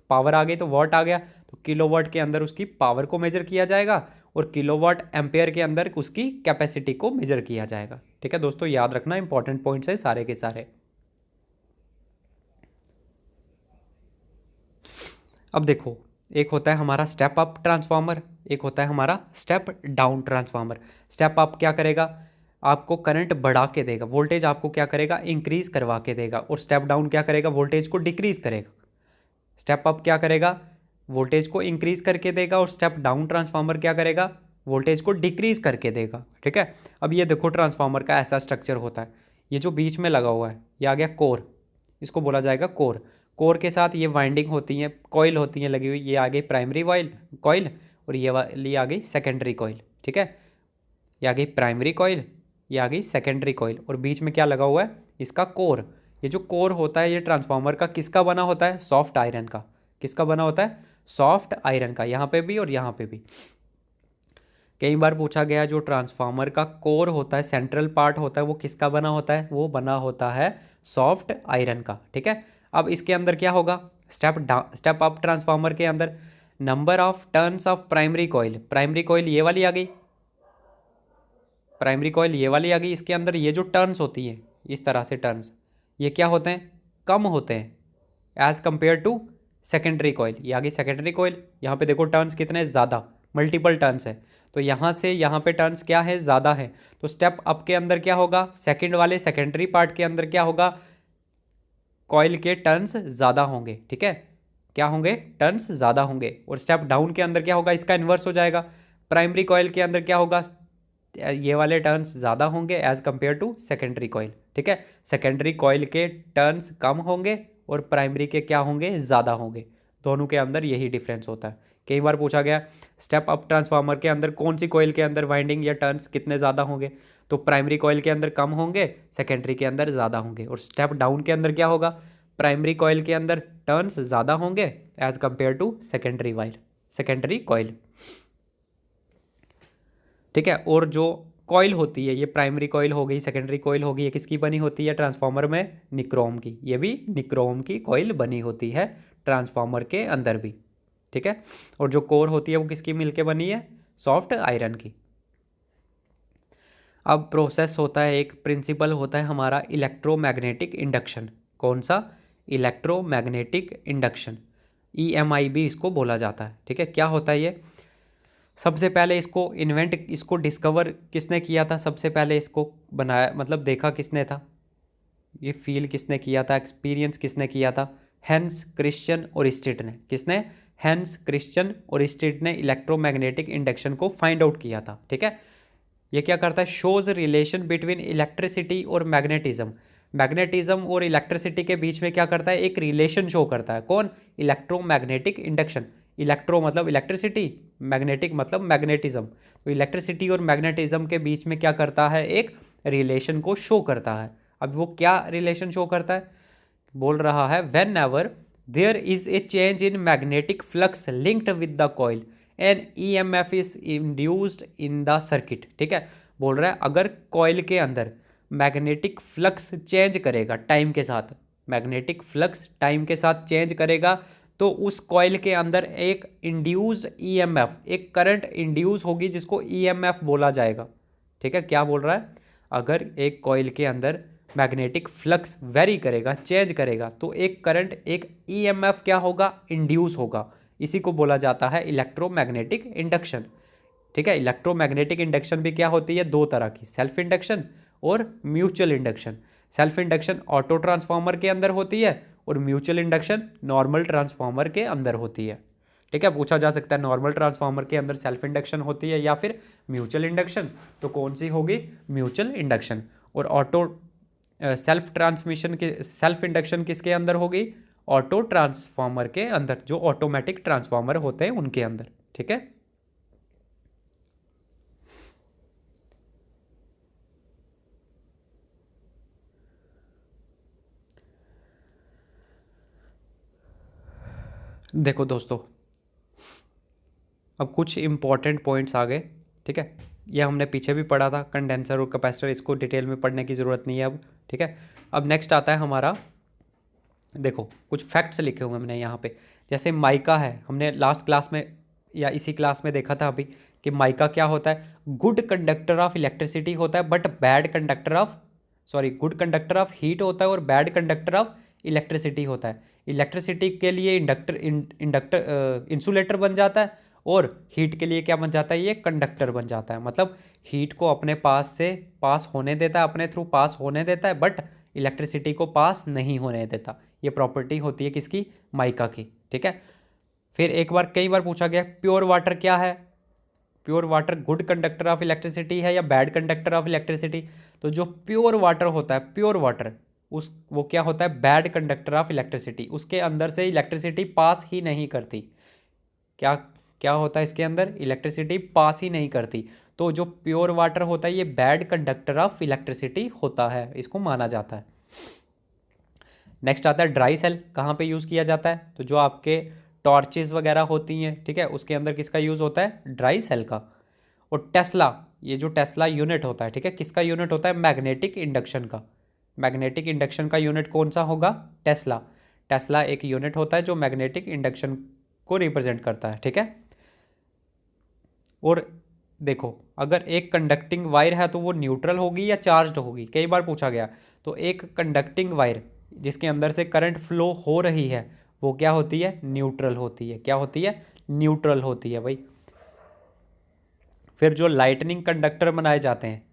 पावर आ गई तो वाट आ गया, तो किलोवाट के अंदर उसकी पावर को मेजर किया जाएगा और किलोवाट एम्पेयर के अंदर उसकी कैपेसिटी को मेजर किया जाएगा। ठीक है दोस्तों, याद रखना, इंपॉर्टेंट पॉइंट्स है सारे के सारे। अब देखो, एक होता है हमारा स्टेप अप ट्रांसफार्मर, एक होता है हमारा step down transformer. Step up क्या करेगा, आपको करंट बढ़ा के देगा, वोल्टेज आपको क्या करेगा, इंक्रीज करवा के देगा। और स्टेप डाउन क्या करेगा, वोल्टेज को डिक्रीज करेगा। स्टेप अप क्या करेगा, वोल्टेज को इंक्रीज करके देगा, और स्टेप डाउन ट्रांसफार्मर क्या करेगा, वोल्टेज को डिक्रीज करके देगा। ठीक है। अब ये देखो, ट्रांसफार्मर का ऐसा स्ट्रक्चर होता है, ये जो बीच में लगा हुआ है ये आ गया कोर, इसको बोला जाएगा कोर। कोर के साथ ये वाइंडिंग होती हैं, कॉइल होती हैं लगी हुई, ये आ गई प्राइमरी कॉइल, और ये वाली आ गई सेकेंडरी कॉइल। ठीक है, ये आ गई प्राइमरी कॉइल, ये आ गई सेकेंडरी कॉइल, और बीच में क्या लगा हुआ है, इसका कोर। ये जो कोर होता है ये ट्रांसफार्मर का किसका बना होता है, सॉफ्ट आयरन का। किसका बना होता है, सॉफ्ट आयरन का, यहाँ पे भी और यहाँ पे भी। कई बार पूछा गया, जो ट्रांसफार्मर का कोर होता है, सेंट्रल पार्ट होता है, वो किसका बना होता है, वो बना होता है सॉफ्ट आयरन का। ठीक है। अब इसके अंदर क्या होगा, स्टेप अप ट्रांसफार्मर के अंदर number of turns of primary coil, primary coil ये वाली आ गई, प्राइमरी कॉइल ये वाली आ गई, इसके अंदर ये जो टर्न्स होती हैं, इस तरह से टर्न्स, ये क्या होते हैं, कम होते हैं as compare to secondary coil. ये आ गई सेकेंडरी कॉइल, यहाँ पे देखो टर्न्स कितने ज़्यादा, मल्टीपल टर्न्स है, तो यहाँ से यहाँ पे टर्न्स क्या है, ज़्यादा है। तो स्टेप अप के अंदर क्या होगा, सेकंड वाले सेकेंडरी पार्ट के अंदर क्या होगा, कॉइल के टर्न्स ज़्यादा होंगे। ठीक है, क्या होंगे, टर्न्स ज़्यादा होंगे। और स्टेप डाउन के अंदर क्या होगा, इसका इन्वर्स हो जाएगा। प्राइमरी कॉइल के अंदर क्या होगा, ये वाले टर्न्स ज़्यादा होंगे as compare to secondary coil. ठीक है, सेकेंडरी कॉइल के टर्न्स कम होंगे और प्राइमरी के क्या होंगे, ज़्यादा होंगे। दोनों के अंदर यही डिफरेंस होता है। कई बार पूछा गया, स्टेप अप ट्रांसफार्मर के अंदर कौन सी कॉइल के अंदर वाइंडिंग या टर्न्स कितने ज़्यादा होंगे, तो प्राइमरी कॉइल के अंदर कम होंगे, सेकेंडरी के अंदर ज़्यादा होंगे। और स्टेप डाउन के अंदर क्या होगा, प्राइमरी कॉइल के अंदर टर्न्स ज़्यादा होंगे as compare to secondary coil. ठीक है। और जो कॉइल होती है, ये प्राइमरी कॉइल हो गई, सेकेंडरी कॉइल होगी, ये किसकी बनी होती है ट्रांसफार्मर में, निक्रोम की। ये भी निक्रोम की कॉइल बनी होती है ट्रांसफार्मर के अंदर भी। ठीक है। और जो कोर होती है वो किसकी मिलके बनी है, सॉफ्ट आयरन की। अब प्रोसेस होता है, एक प्रिंसिपल होता है हमारा इलेक्ट्रोमैग्नेटिक इंडक्शन। कौन सा, इलेक्ट्रोमैग्नेटिक इंडक्शन, EMI भी इसको बोला जाता है। ठीक है, क्या होता है ये, सबसे पहले इसको डिस्कवर किसने किया था, सबसे पहले इसको बनाया मतलब देखा किसने था, ये फील किसने किया था, एक्सपीरियंस किसने किया था, हैंस क्रिश्चियन ओरिस्टेड ने। किसने, हैंस क्रिश्चियन ओरिस्टेड ने इलेक्ट्रोमैग्नेटिक इंडक्शन को फाइंड आउट किया था। ठीक है, ये क्या करता है, शोज रिलेशन बिटवीन इलेक्ट्रिसिटी और मैग्नेटिज्म। मैग्नेटिज्म और इलेक्ट्रिसिटी के बीच में क्या करता है, एक रिलेशन शो करता है। कौन, इलेक्ट्रोमैग्नेटिक इंडक्शन। इलेक्ट्रो मतलब इलेक्ट्रिसिटी, मैग्नेटिक मतलब मैग्नेटिज्म। तो इलेक्ट्रिसिटी और मैग्नेटिज्म के बीच में क्या करता है, एक रिलेशन को शो करता है। अब वो क्या रिलेशन शो करता है, बोल रहा है, whenever there is a change in magnetic flux linked with the coil an EMF is induced in the circuit. ठीक है, बोल रहा है अगर कॉइल के अंदर मैग्नेटिक फ्लक्स चेंज करेगा टाइम के साथ, मैग्नेटिक फ्लक्स टाइम के साथ चेंज करेगा, तो उस कॉइल के अंदर एक इंड्यूस्ड EMF, एक करंट इंड्यूस होगी जिसको EMF बोला जाएगा। ठीक है, क्या बोल रहा है, अगर एक कॉइल के अंदर मैग्नेटिक फ्लक्स वेरी करेगा, चेंज करेगा, तो एक करंट, एक EMF क्या होगा, इंड्यूस होगा। इसी को बोला जाता है इलेक्ट्रोमैग्नेटिक इंडक्शन। ठीक है, इलेक्ट्रोमैग्नेटिक इंडक्शन भी क्या होती है, दो तरह की, सेल्फ इंडक्शन और mutual induction. Self induction auto transformer के अंदर होती है और म्यूचुअल इंडक्शन नॉर्मल ट्रांसफार्मर के अंदर होती है। ठीक है, पूछा जा सकता है नॉर्मल ट्रांसफार्मर के अंदर सेल्फ इंडक्शन होती है या फिर म्यूचुअल इंडक्शन, तो कौन सी होगी, म्यूचुअल इंडक्शन। और ऑटो सेल्फ इंडक्शन किसके अंदर होगी, ऑटो ट्रांसफार्मर के अंदर, जो ऑटोमेटिक ट्रांसफार्मर होते हैं उनके अंदर। ठीक है, देखो दोस्तों, अब कुछ इंपॉर्टेंट पॉइंट्स आ गए। ठीक है, ये हमने पीछे भी पढ़ा था, कंडेंसर और कैपेसिटर, इसको डिटेल में पढ़ने की ज़रूरत नहीं है अब। ठीक है, अब नेक्स्ट आता है हमारा, देखो कुछ फैक्ट्स लिखे हुए मैंने यहाँ पे। जैसे माइका है, हमने लास्ट क्लास में या इसी क्लास में देखा था अभी कि माइका क्या होता है, गुड कंडक्टर ऑफ इलेक्ट्रिसिटी होता है but bad conductor of, sorry, good conductor of heat होता है और बैड कंडक्टर ऑफ इलेक्ट्रिसिटी होता है। इलेक्ट्रिसिटी के लिए इंसुलेटर बन जाता है और हीट के लिए क्या बन जाता है, ये कंडक्टर बन जाता है। मतलब हीट को अपने पास होने देता है, अपने थ्रू पास होने देता है, बट इलेक्ट्रिसिटी को पास नहीं होने देता। ये प्रॉपर्टी होती है किसकी, माइका की। ठीक है, फिर कई बार पूछा गया प्योर वाटर क्या है, pure water good conductor of electricity है या बैड कंडक्टर ऑफ इलेक्ट्रिसिटी। तो जो प्योर वाटर होता है, प्योर वाटर, वो क्या होता है, बैड कंडक्टर ऑफ इलेक्ट्रिसिटी, उसके अंदर से इलेक्ट्रिसिटी पास ही नहीं करती। क्या क्या होता है इसके अंदर, इलेक्ट्रिसिटी पास ही नहीं करती। तो जो प्योर वाटर होता है ये बैड कंडक्टर ऑफ इलेक्ट्रिसिटी होता है, इसको माना जाता है। नेक्स्ट आता है ड्राई सेल, कहाँ पे यूज़ किया जाता है, तो जो आपके टॉर्चेस वगैरह होती हैं, ठीक है, उसके अंदर किसका यूज़ होता है, ड्राई सेल का। और टेस्ला, ये जो टेस्ला यूनिट होता है, ठीक है, किसका यूनिट होता है, मैग्नेटिक इंडक्शन का। मैग्नेटिक इंडक्शन का यूनिट कौन सा होगा, टेस्ला। टेस्ला एक यूनिट होता है जो मैग्नेटिक इंडक्शन को रिप्रेजेंट करता है। ठीक है, और देखो अगर एक कंडक्टिंग वायर है तो वो न्यूट्रल होगी या चार्ज्ड होगी, कई बार पूछा गया। तो एक कंडक्टिंग वायर जिसके अंदर से करंट फ्लो हो रही है वो क्या होती है, न्यूट्रल होती है। क्या होती है, न्यूट्रल होती है भाई। फिर जो लाइटनिंग कंडक्टर बनाए जाते हैं,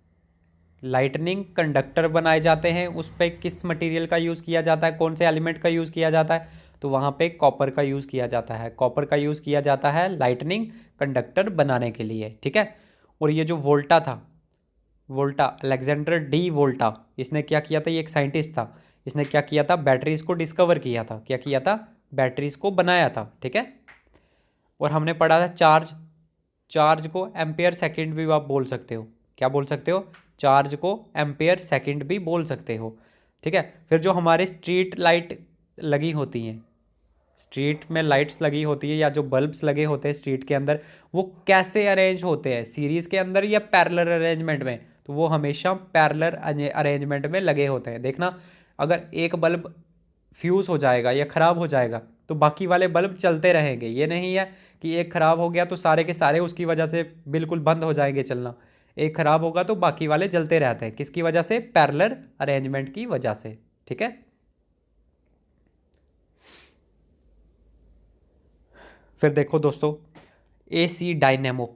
लाइटनिंग कंडक्टर बनाए जाते हैं, उस पर किस मटेरियल का यूज़ किया जाता है, कौन से एलिमेंट का यूज़ किया जाता है, तो वहाँ पे कॉपर का यूज़ किया जाता है। कॉपर का यूज़ किया जाता है लाइटनिंग कंडक्टर बनाने के लिए। ठीक है, और ये जो वोल्टा था, वोल्टा, अलेक्जेंडर डी वोल्टा, इसने क्या किया था, ये एक साइंटिस्ट था, इसने क्या किया था, बैटरीज को डिस्कवर किया था। क्या किया था, बैटरीज को बनाया था। ठीक है, और हमने पढ़ा था चार्ज, चार्ज को एम्पेयर सेकंड भी आप बोल सकते हो। क्या बोल सकते हो, चार्ज को एम्पेयर सेकंड भी बोल सकते हो। ठीक है, फिर जो हमारे स्ट्रीट लाइट लगी होती हैं, स्ट्रीट में लाइट्स लगी होती है या जो बल्ब्स लगे होते हैं स्ट्रीट के अंदर, वो कैसे अरेंज होते हैं, सीरीज़ के अंदर या पैरेलल अरेंजमेंट में, तो वो हमेशा पैरेलल अरेंजमेंट में लगे होते हैं। देखना, अगर एक बल्ब फ्यूज़ हो जाएगा या ख़राब हो जाएगा तो बाकी वाले बल्ब चलते रहेंगे। ये नहीं है कि एक ख़राब हो गया तो सारे के सारे उसकी वजह से बिल्कुल बंद हो जाएंगे चलना। एक ख़राब होगा तो बाकी वाले जलते रहते हैं, किसकी वजह से, पैरेलल अरेंजमेंट की वजह से। ठीक है, फिर देखो दोस्तों, एसी डायनेमो,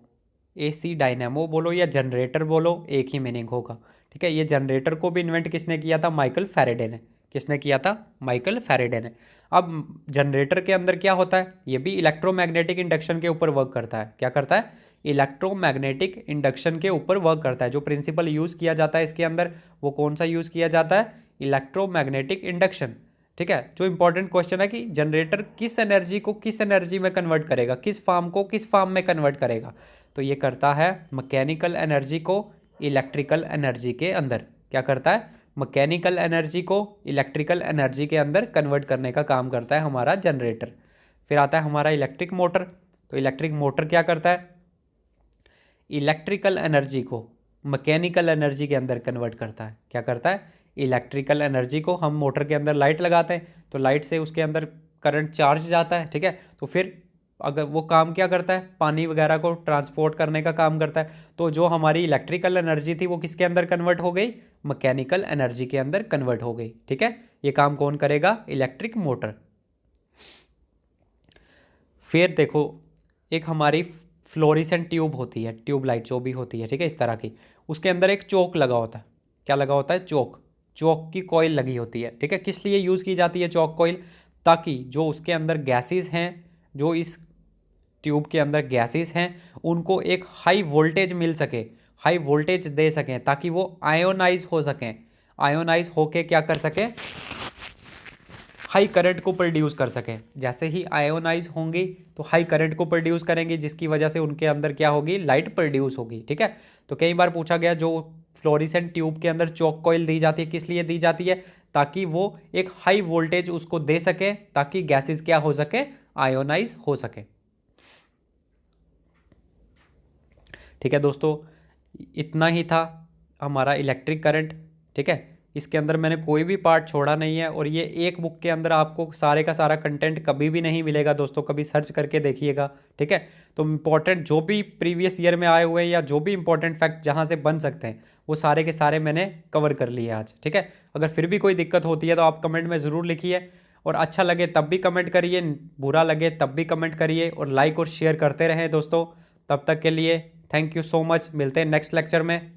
एसी डायनेमो बोलो या जनरेटर बोलो, एक ही मीनिंग होगा। ठीक है, ये जनरेटर को भी इन्वेंट किसने किया था, माइकल फैराडे ने। किसने किया था, माइकल फैराडे ने। अब जनरेटर के अंदर क्या होता है, ये भी इलेक्ट्रोमैग्नेटिक इंडक्शन के ऊपर वर्क करता है। क्या करता है, इलेक्ट्रोमैग्नेटिक इंडक्शन के ऊपर वर्क करता है। जो प्रिंसिपल यूज़ किया जाता है इसके अंदर, वो कौन सा यूज़ किया जाता है, इलेक्ट्रोमैग्नेटिक इंडक्शन। ठीक है, जो इंपॉर्टेंट क्वेश्चन है कि जनरेटर किस एनर्जी को किस एनर्जी में कन्वर्ट करेगा, किस फॉर्म को किस फॉर्म में कन्वर्ट करेगा, तो ये करता है मैकेनिकल एनर्जी को इलेक्ट्रिकल एनर्जी के अंदर। क्या करता है, मैकेनिकल एनर्जी को इलेक्ट्रिकल एनर्जी के अंदर कन्वर्ट करने का काम करता है हमारा जनरेटर। फिर आता है हमारा इलेक्ट्रिक मोटर। तो इलेक्ट्रिक मोटर क्या करता है, इलेक्ट्रिकल एनर्जी को मैकेनिकल एनर्जी के अंदर कन्वर्ट करता है। क्या करता है, इलेक्ट्रिकल एनर्जी को, हम मोटर के अंदर लाइट लगाते हैं तो लाइट से उसके अंदर करंट चार्ज जाता है। ठीक है, तो फिर अगर वो काम क्या करता है, पानी वगैरह को ट्रांसपोर्ट करने का काम करता है। तो जो हमारी इलेक्ट्रिकल एनर्जी थी वो किसके अंदर कन्वर्ट हो गई, मैकेनिकल एनर्जी के अंदर कन्वर्ट हो गई। ठीक है, ये काम कौन करेगा, इलेक्ट्रिक मोटर। फिर देखो एक हमारी फ्लोरेसेंट ट्यूब होती है, ट्यूबलाइट जो भी होती है, ठीक है, इस तरह की। उसके अंदर एक चोक लगा होता है। क्या लगा होता है? चोक। चोक की कॉइल लगी होती है, ठीक है। किस लिए यूज़ की जाती है चोक कॉइल? ताकि जो उसके अंदर गैसेस हैं, जो इस ट्यूब के अंदर गैसेस हैं, उनको एक हाई वोल्टेज मिल सके, हाई वोल्टेज दे सकें, ताकि वो आयोनाइज हो सकें। आयोनाइज होके क्या कर सकें? हाई करंट को प्रोड्यूस कर सकें। जैसे ही आयोनाइज होंगी तो हाई करंट को प्रोड्यूस करेंगे, जिसकी वजह से उनके अंदर क्या होगी? लाइट प्रोड्यूस होगी, ठीक है। तो कई बार पूछा गया, जो फ्लोरेसेंट ट्यूब के अंदर चोक कॉइल दी जाती है, किस लिए दी जाती है? ताकि वो एक हाई वोल्टेज उसको दे सके, ताकि गैसेस क्या हो सके? आयोनाइज हो सके। ठीक है दोस्तों, इतना ही था हमारा इलेक्ट्रिक करंट, ठीक है। इसके अंदर मैंने कोई भी पार्ट छोड़ा नहीं है, और ये एक बुक के अंदर आपको सारे का सारा कंटेंट कभी भी नहीं मिलेगा दोस्तों, कभी सर्च करके देखिएगा, ठीक है। तो इम्पॉर्टेंट जो भी प्रीवियस ईयर में आए हुए हैं, या जो भी इंपॉर्टेंट फैक्ट जहाँ से बन सकते हैं, वो सारे के सारे मैंने कवर कर लिए आज, ठीक है। अगर फिर भी कोई दिक्कत होती है तो आप कमेंट में ज़रूर लिखिए, और अच्छा लगे तब भी कमेंट करिए, बुरा लगे तब भी कमेंट करिए, और लाइक और शेयर करते रहें दोस्तों। तब तक के लिए थैंक यू सो मच, मिलते हैं नेक्स्ट लेक्चर में।